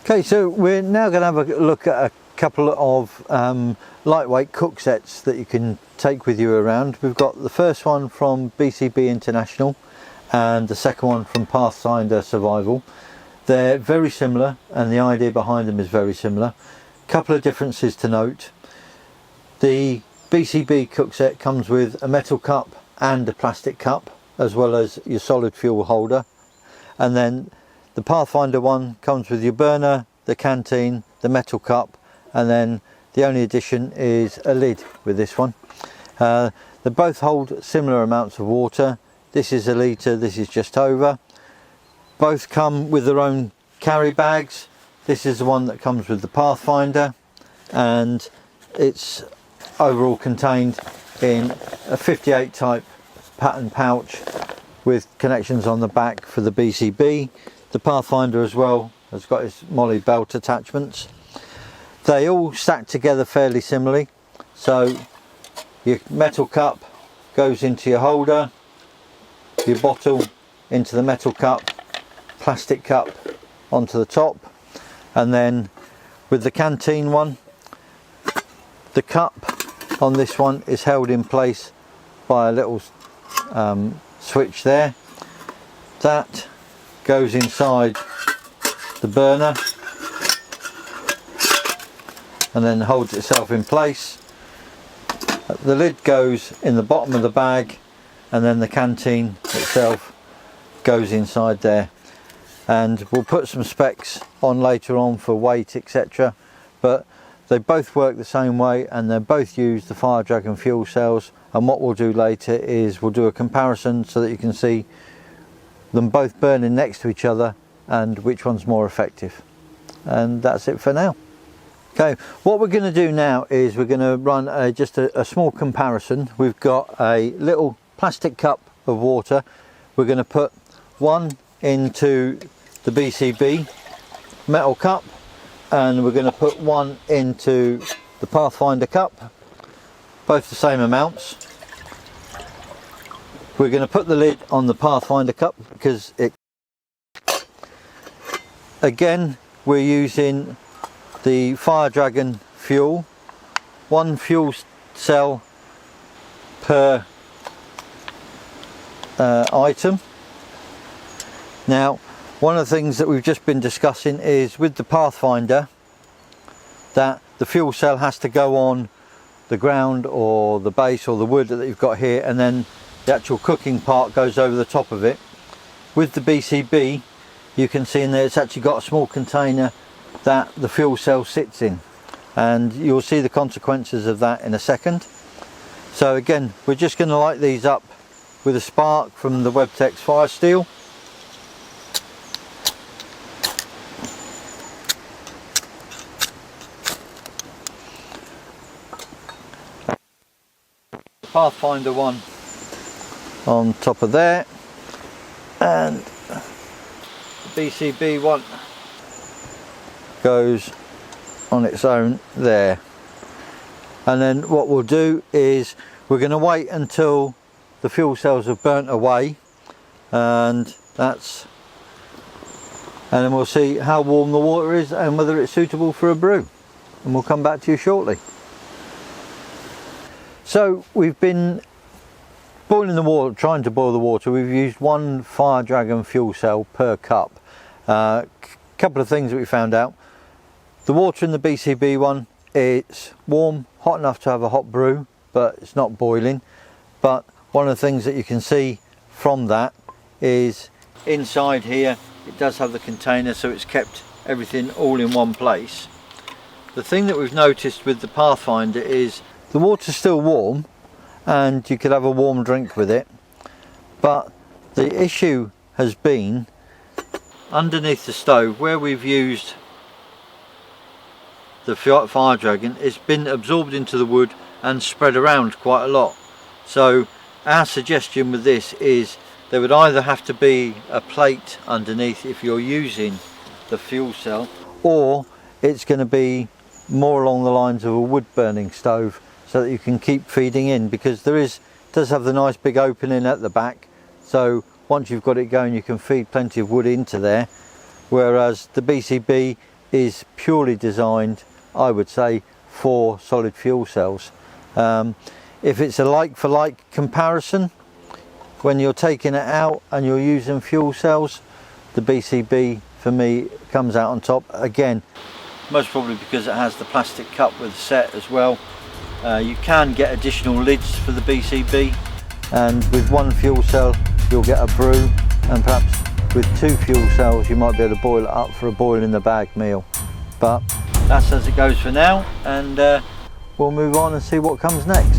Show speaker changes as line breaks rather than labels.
Okay, so we're now going to have a look at a couple of lightweight cook sets that you can take with you around. We've got the first one from BCB International and the second one from Pathfinder Survival. They're very similar and the idea behind them is very similar. Couple of differences to note. The BCB cook set comes with a metal cup and a plastic cup, as well as your solid fuel holder, and then the Pathfinder one comes with your burner, the canteen, the metal cup, and then the only addition is a lid with this one. They both hold similar amounts of water. This is a litre, this is just over. Both come with their own carry bags. This is the one that comes with the Pathfinder, and it's overall contained in a 58 type pattern pouch with connections on the back for the BCB. The Pathfinder as well has got its MOLLE belt attachments. They all stack together fairly similarly. So your metal cup goes into your holder, your bottle into the metal cup, plastic cup onto the top, and then with the canteen one, the cup on this one is held in place by a little switch there. That goes inside the burner and then holds itself in place. The lid goes in the bottom of the bag, and then the canteen itself goes inside there. And we'll put some specs on later on for weight, etc. But they both work the same way, and they both use the Fire Dragon fuel cells. And what we'll do later is we'll do a comparison so that you can see them both burning next to each other and which one's more effective. And that's it for now. Okay, what we're going to do now is we're going to run just a small comparison. We've got a little plastic cup of water. We're going to put one into the BCB metal cup, and we're going to put one into the Pathfinder cup, both the same amounts. We're going to put the lid on the Pathfinder cup because it, again, we're using the Fire Dragon fuel, one fuel cell per item. Now, one of the things that we've just been discussing is with the Pathfinder that the fuel cell has to go on the ground or the base or the wood that you've got here, and then the actual cooking part goes over the top of it. With the BCB, you can see in there it's actually got a small container that the fuel cell sits in, and you'll see the consequences of that in a second. So again, we're just going to light these up with a spark from the Webtex Fire Steel. Pathfinder one on top of there, and the BCB one goes on its own there. And then what we'll do is we're going to wait until the fuel cells have burnt away, and then we'll see how warm the water is and whether it's suitable for a brew, and we'll come back to you shortly. So we've been boiling the water, trying to boil the water. We've used one Fire Dragon fuel cell per cup. Couple of things that we found out. The water in the BCB one, it's warm, hot enough to have a hot brew, but it's not boiling. But one of the things that you can see from that is inside here, it does have the container, so it's kept everything all in one place. The thing that we've noticed with the Pathfinder is the water's still warm and you could have a warm drink with it, but the issue has been underneath the stove where we've used the Fire Dragon. It's been absorbed into the wood and spread around quite a lot. So our suggestion with this is there would either have to be a plate underneath if you're using the fuel cell, or it's going to be more along the lines of a wood burning stove, so that you can keep feeding in, because does have the nice big opening at the back, so once you've got it going you can feed plenty of wood into there, whereas the BCB is purely designed, I would say, for solid fuel cells. If it's a like-for-like comparison, when you're taking it out and you're using fuel cells, the BCB for me comes out on top. Again, most probably because it has the plastic cup with the set as well. You can get additional lids for the BCB, and with one fuel cell you'll get a brew, and perhaps with two fuel cells you might be able to boil it up for a boil in the bag meal. But that's as it goes for now, and we'll move on and see what comes next.